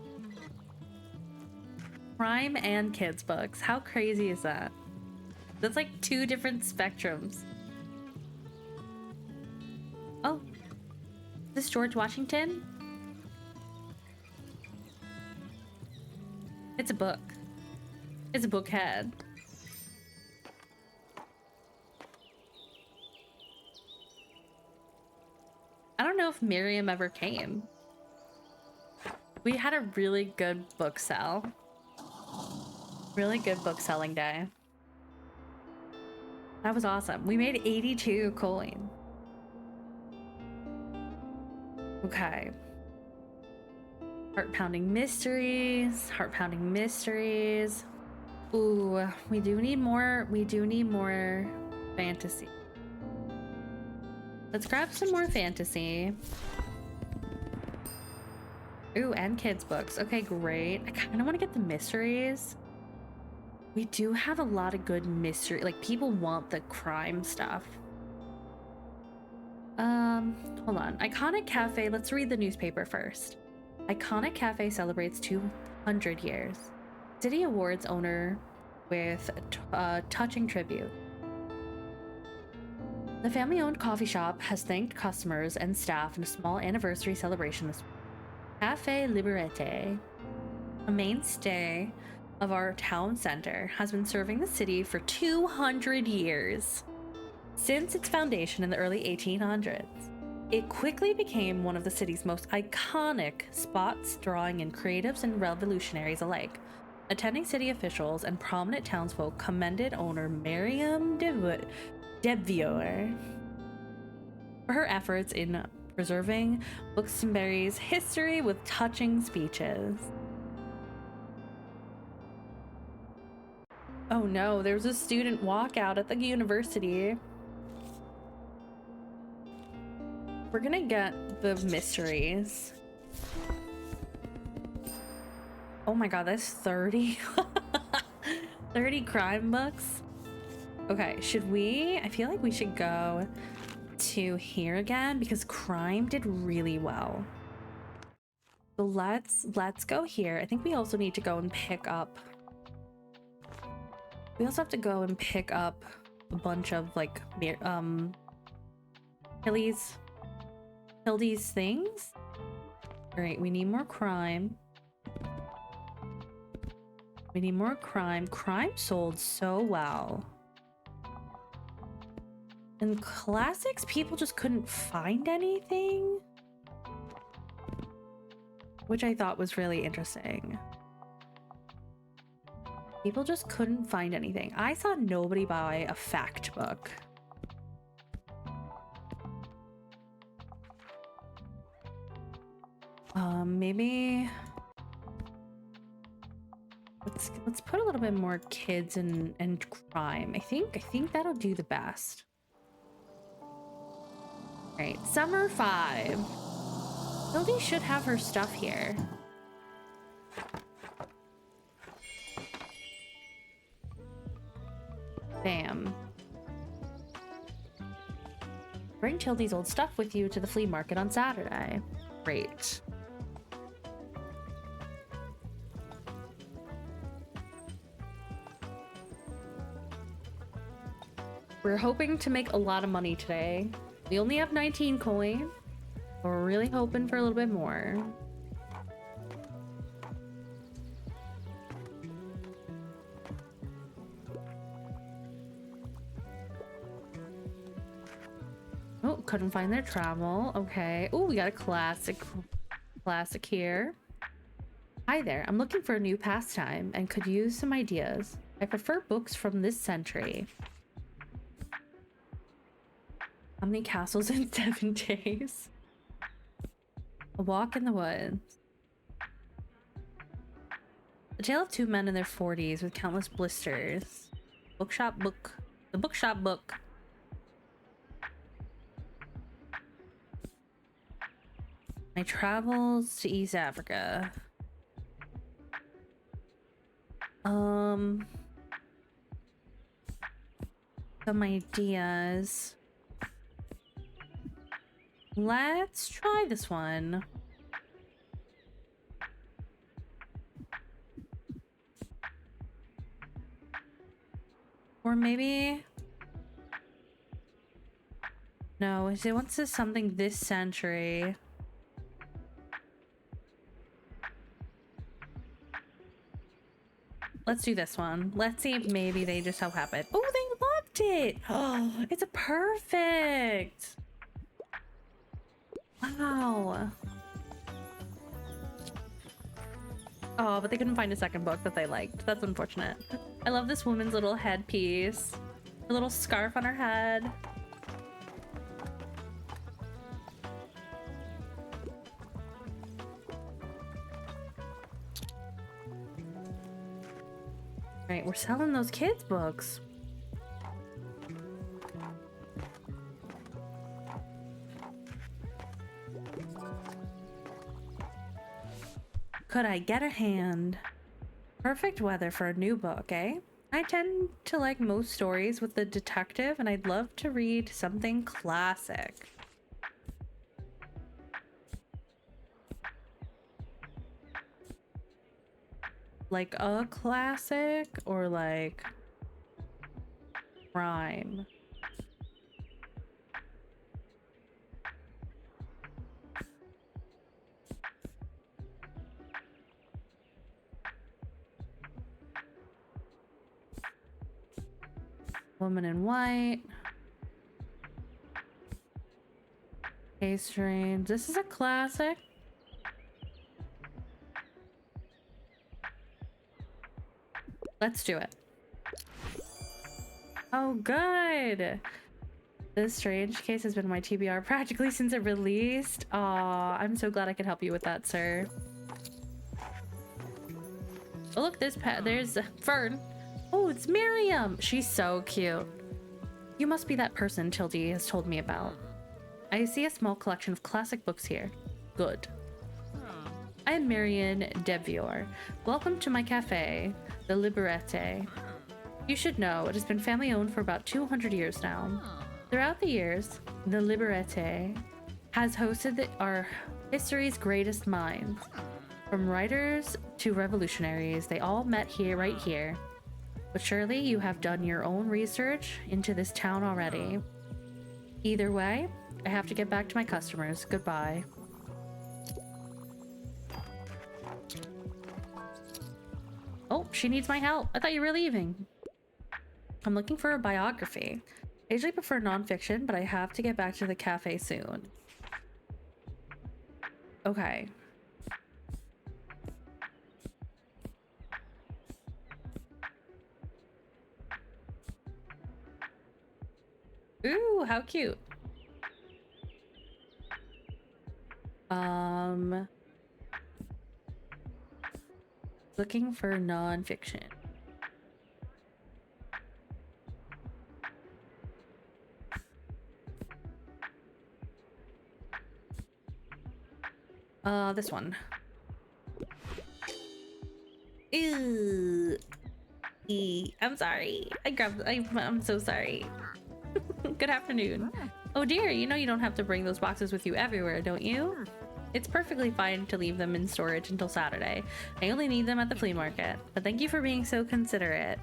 Crime and kids' books. How crazy is that? That's like 2 different spectrums. Oh. Is this George Washington? It's a book. It's a bookhead. I don't know if Miriam ever came. We had a really good book sell. Really good book selling day. That was awesome. We made 82 coin. Okay. Heart-pounding mysteries. Heart-pounding mysteries. Ooh, we do need more fantasy. Let's grab some more fantasy. Ooh, and kids' books. Okay, great. I kind of want to get the mysteries. We do have a lot of good mystery. Like, people want the crime stuff. Hold on. Iconic Cafe. Let's read the newspaper first. Iconic Cafe celebrates 200 years. City Awards owner with touching tribute. The family-owned coffee shop has thanked customers and staff in a small anniversary celebration this week. Cafe Liberté, a mainstay of our town center, has been serving the city for 200 years. Since its foundation in the early 1800s, it quickly became one of the city's most iconic spots, drawing in creatives and revolutionaries alike. Attending city officials and prominent townsfolk commended owner Miriam Devior for her efforts in preserving Booksbury's history with touching speeches. Oh no, there was a student walkout at the university. We're gonna get the mysteries. Oh my god, that's 30. 30 crime books. Okay, should we? I feel like we should go to here again because crime did really well. So let's go here. I think we also need to go and pick up. We also have to go and pick up a bunch of like Hildy's things. All right, we need more crime. We need more crime. Crime sold so well. In classics, people just couldn't find anything, which I thought was really interesting. People just couldn't find anything. I saw nobody buy a fact book. Maybe let's put a little bit more kids and crime. I think that'll do the best. All right, summer 5. Hildy should have her stuff here. Damn. Bring Hildy's old stuff with you to the flea market on Saturday. Great. We're hoping to make a lot of money today. We only have 19 coin, but we're really hoping for a little bit more. Oh, couldn't find their travel. Okay. Oh, we got a classic here. Hi there. I'm looking for a new pastime and could use some ideas. I prefer books from this century. How many castles in 7 days? A walk in the woods. The tale of 2 men in their 40s with countless blisters. Bookshop book. The bookshop book. My travels to East Africa. Some ideas. Let's try this one. Or maybe... No, it wants to something this century. Let's do this one. Let's see if maybe they just so happen. Oh, they loved it! Oh, it's a perfect! Wow. Oh, but they couldn't find a second book that they liked. That's unfortunate. I love this woman's little headpiece. Her little scarf on her head. Right, we're selling those kids' books. Could I get a hand? Perfect weather for a new book, eh? I tend to like most stories with the detective, and I'd love to read something classic. Like a classic or like crime? Woman in White. Case Strange. This is a classic. Let's do it. Oh, good. This Strange case has been my TBR practically since it released. Aw, I'm so glad I could help you with that, sir. Oh, look, there's Fern. Oh, it's Miriam. She's so cute. You must be that person Tilde has told me about. I see a small collection of classic books here. Good. I am Marion Devior. Welcome to my cafe, the Liberete. You should know, it has been family owned for about 200 years now. Throughout the years, the Liberete has hosted our history's greatest minds. From writers to revolutionaries, they all met here, right here. But surely you have done your own research into this town already. Either way, I have to get back to my customers. Goodbye. Oh, she needs my help. I thought you were leaving. I'm looking for a biography. I usually prefer nonfiction, but I have to get back to the cafe soon. Okay. Ooh, how cute. Looking for nonfiction. This one. Ew. I'm sorry. I'm so sorry. Good afternoon. Oh dear, you know you don't have to bring those boxes with you everywhere, don't you? It's perfectly fine to leave them in storage until Saturday. I only need them at the flea market. But thank you for being so considerate.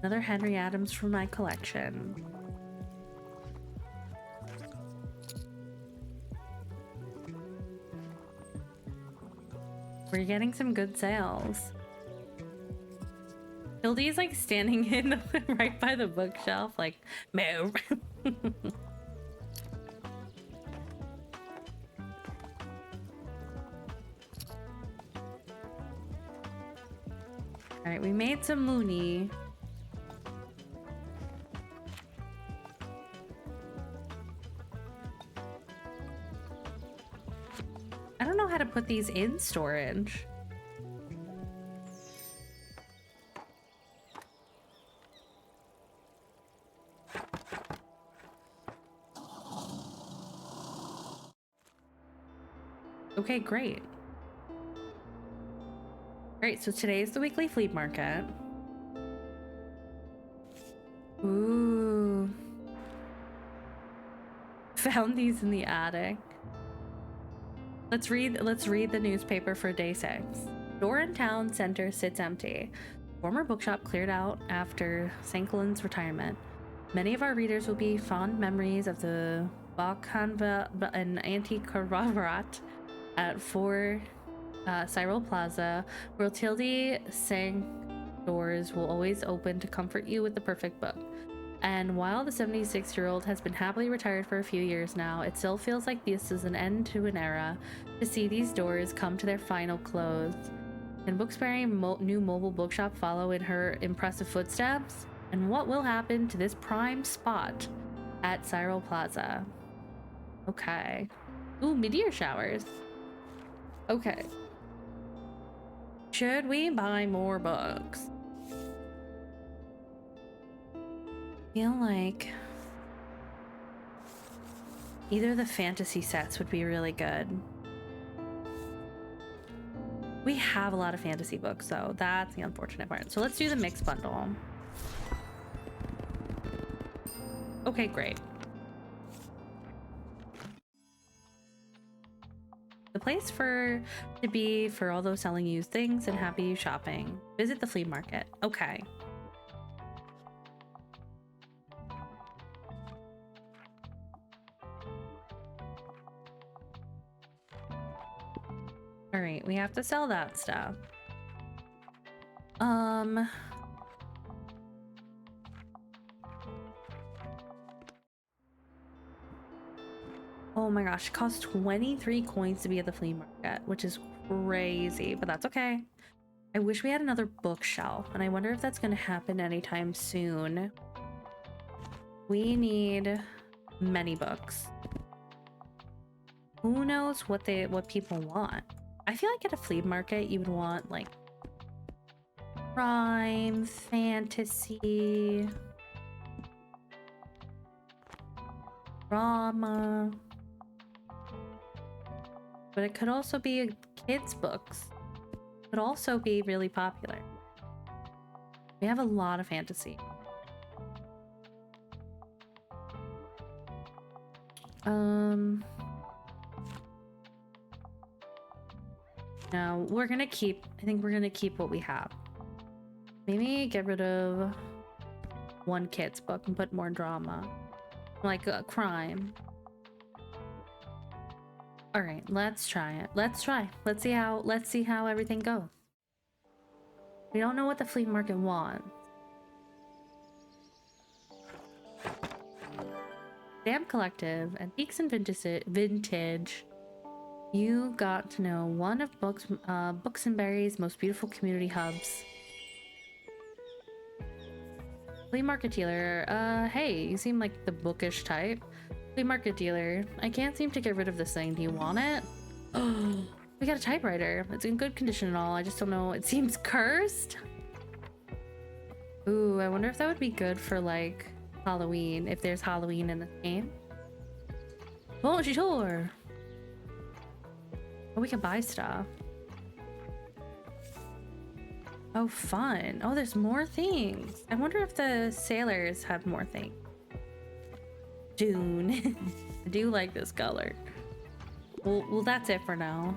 Another Henry Adams from my collection. We're getting some good sales. Hildy is like standing in right by the bookshelf, like, move. All right, we made some Mooney. I don't know how to put these in storage. Okay, great. Great, so today is the weekly flea market. Ooh. Found these in the attic. Let's read the newspaper for day 6. Door in town center sits empty. Former bookshop cleared out after Sankelin's retirement. Many of our readers will be fond memories of the Bakhanva and Antiquariat at 4 Cyril Plaza, where Tilde sang doors will always open to comfort you with the perfect book. And while the 76-year-old has been happily retired for a few years now, it still feels like this is an end to an era to see these doors come to their final close. Can Booksbury new mobile bookshop follow in her impressive footsteps? And what will happen to this prime spot at Cyril Plaza? Okay. Ooh, meteor showers. Okay. Should we buy more books? Feel like either the fantasy sets would be really good. We have a lot of fantasy books, so that's the unfortunate part. So let's do the mixed bundle. Okay, great. The place to be for all those selling used things and happy shopping. Visit the flea market. Okay. All right, we have to sell that stuff. Oh my gosh, it costs 23 coins to be at the flea market, which is crazy, but that's okay. I wish we had another bookshelf, and I wonder if that's gonna happen anytime soon. We need many books. Who knows what people want? I feel like at a flea market you would want like crime, fantasy, drama. But it could also be kids' books. Could also be really popular. We have a lot of fantasy. No, we're gonna keep, I think we're gonna keep what we have. Maybe get rid of one kid's book and put more drama. Like a crime. All right, let's try it. Let's try. Let's see how everything goes. We don't know what the flea market wants. Stamp Collective, Antiques and Vintage. You got to know one of Books and Berries' most beautiful community hubs. Flea market dealer. Hey, you seem like the bookish type. Flea market dealer. I can't seem to get rid of this thing. Do you want it? Oh, we got a typewriter. It's in good condition and all. I just don't know. It seems cursed. Ooh, I wonder if that would be good for like Halloween, if there's Halloween in the game. Bonjour. Oh, we can buy stuff. Oh, fun. Oh, there's more things. I wonder if the sailors have more things. Dune. I do like this color. Well, that's it for now.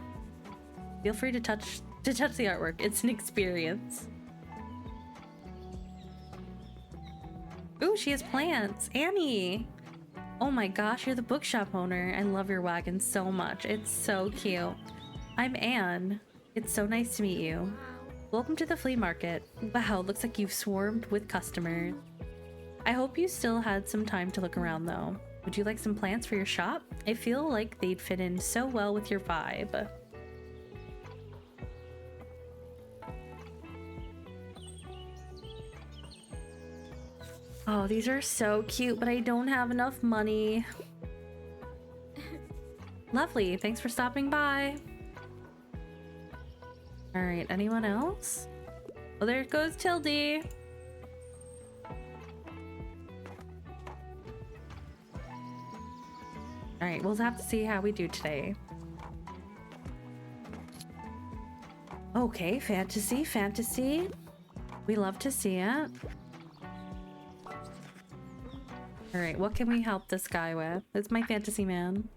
Feel free to touch the artwork. It's an experience. Ooh, she has plants. Annie. Oh my gosh, you're the bookshop owner. I love your wagon so much. It's so cute. I'm Anne. It's so nice to meet you. Welcome to the flea market. Wow, looks like you've swarmed with customers. I hope you still had some time to look around though. Would you like some plants for your shop? I feel like they'd fit in so well with your vibe. Oh, these are so cute, but I don't have enough money. Lovely, thanks for stopping by. All right, anyone else? Oh, there goes Tildy. All right, we'll have to see how we do today. Okay, fantasy. We love to see it. All right, what can we help this guy with? It's my fantasy man.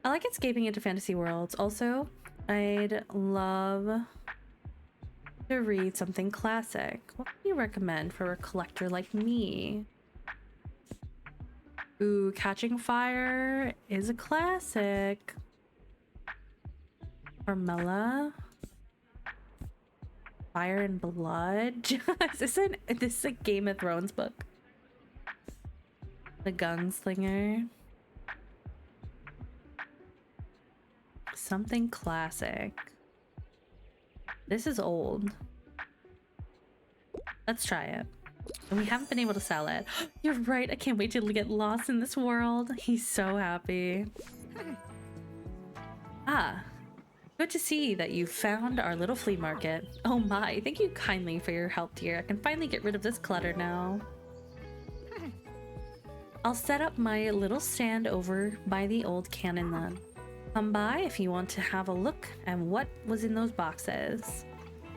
I like escaping into fantasy worlds. Also, I'd love to read something classic. What can you recommend for a collector like me? Ooh, Catching Fire is a classic. Carmilla. Fire and Blood. This is a Game of Thrones book. The Gunslinger. Something classic. This is old. Let's try it. And we haven't been able to sell it. You're right, I can't wait to get lost in this world. He's so happy. Ah, good to see that you found our little flea market. Oh my, thank you kindly for your help, dear. I can finally get rid of this clutter now. I'll set up my little stand over by the old cannon then. Come by if you want to have a look at what was in those boxes.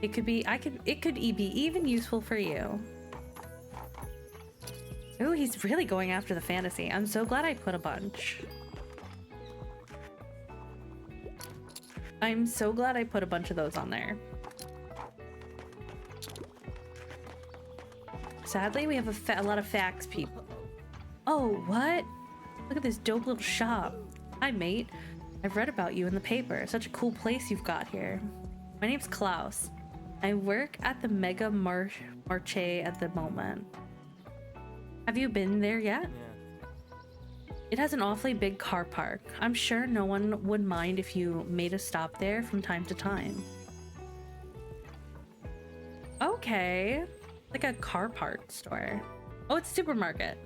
It could be even useful for you. Ooh, he's really going after the fantasy. I'm so glad I put a bunch. I'm so glad I put a bunch of those on there. Sadly, we have a lot of fax people. Oh, what? Look at this dope little shop. Hi, mate. I've read about you in the paper. Such a cool place you've got here. My name's Klaus. I work at the Mega Marche at the moment. Have you been there yet? Yeah. It has an awfully big car park. I'm sure no one would mind if you made a stop there from time to time. Okay. Like a car part store. Oh, it's a supermarket.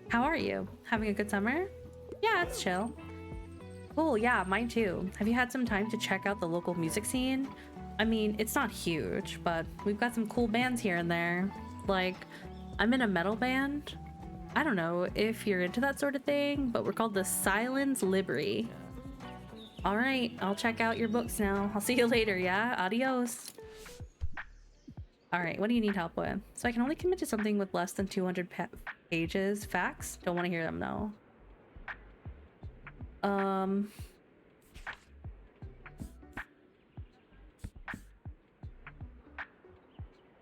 How are you? Having a good summer? Yeah, it's chill. Cool, yeah, mine too. Have you had some time to check out the local music scene? I mean, it's not huge, but we've got some cool bands here and there. Like, I'm in a metal band. I don't know if you're into that sort of thing, but we're called the Silence Library. All right, I'll check out your books now. I'll see you later, yeah? Adios. All right, what do you need help with? So I can only commit to something with less than 200 pages. Facts? Don't want to hear them, no.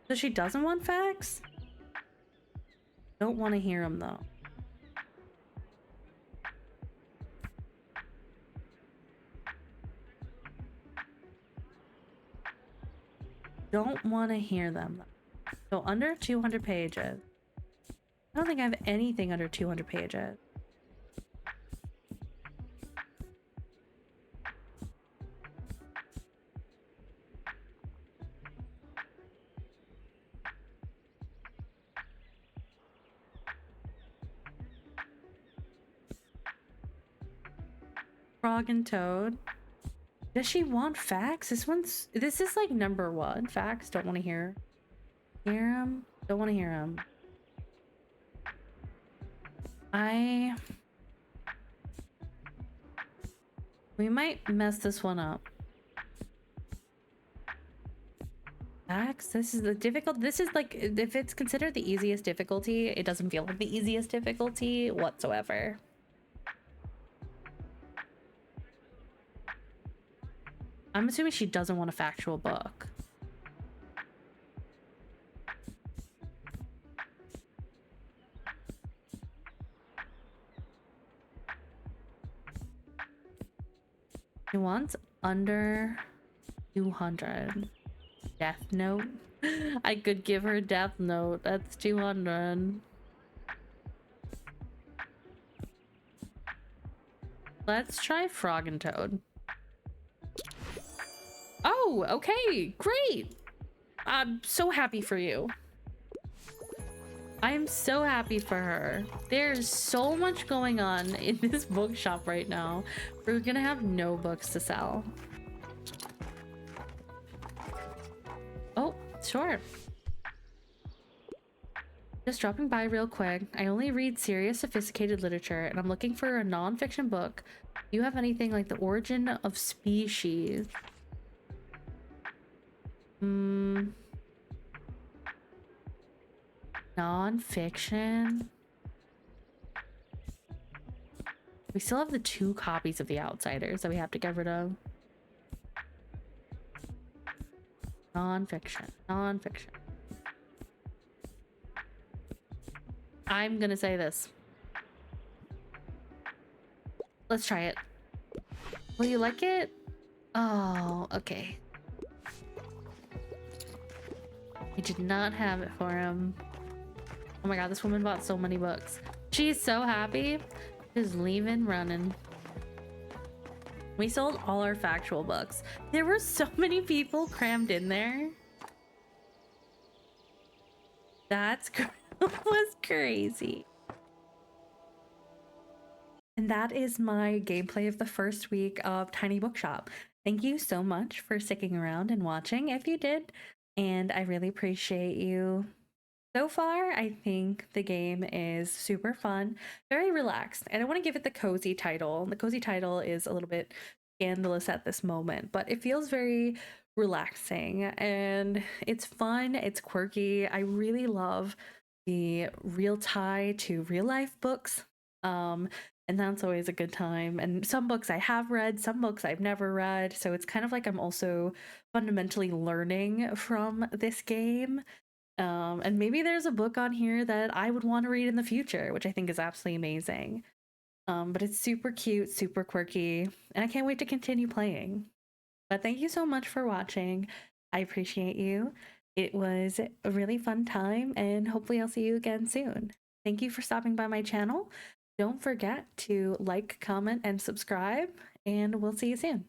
So she doesn't want facts? Don't want to hear them, though. Don't want to hear them. So under 200 pages. I don't think I have anything under 200 pages. Frog and Toad. Does she want facts? This is like number 1. Facts, don't want to hear. Hear them? Don't want to hear them. We might mess this one up. Facts? This is the difficult. This is like, if it's considered the easiest difficulty, it doesn't feel like the easiest difficulty whatsoever. I'm assuming she doesn't want a factual book. She wants under 200. Death Note. I could give her Death Note. That's 200. Let's try Frog and Toad. Oh, okay, great. I'm so happy for you. I am so happy for her. There's so much going on in this bookshop right now. We're gonna have no books to sell. Oh, sure. Just dropping by real quick. I only read serious, sophisticated literature, and I'm looking for a non-fiction book. Do you have anything like The Origin of Species? Non-fiction. We still have the 2 copies of The Outsiders that we have to get rid of. Non-fiction. Non-fiction. I'm gonna say this. Let's try it. Will you like it? Oh, okay. We did not have it for him. Oh my god, this woman bought so many books. She's so happy. Just leaving running. We sold all our factual books. There were so many people crammed in there. That was crazy. And that is my gameplay of the first week of Tiny Bookshop. Thank you so much for sticking around and watching if you did. And I really appreciate you. So far, I think the game is super fun, very relaxed. And I want to give it the cozy title. The cozy title is a little bit scandalous at this moment, but it feels very relaxing and it's fun. It's quirky. I really love the real tie to real life books. And that's always a good time. And some books I have read, some books I've never read. So it's kind of like I'm also fundamentally learning from this game. And maybe there's a book on here that I would want to read in the future, which I think is absolutely amazing. But it's super cute, super quirky, and I can't wait to continue playing. But thank you so much for watching. I appreciate you. It was a really fun time, and hopefully I'll see you again soon. Thank you for stopping by my channel. Don't forget to like, comment, and subscribe, and we'll see you soon.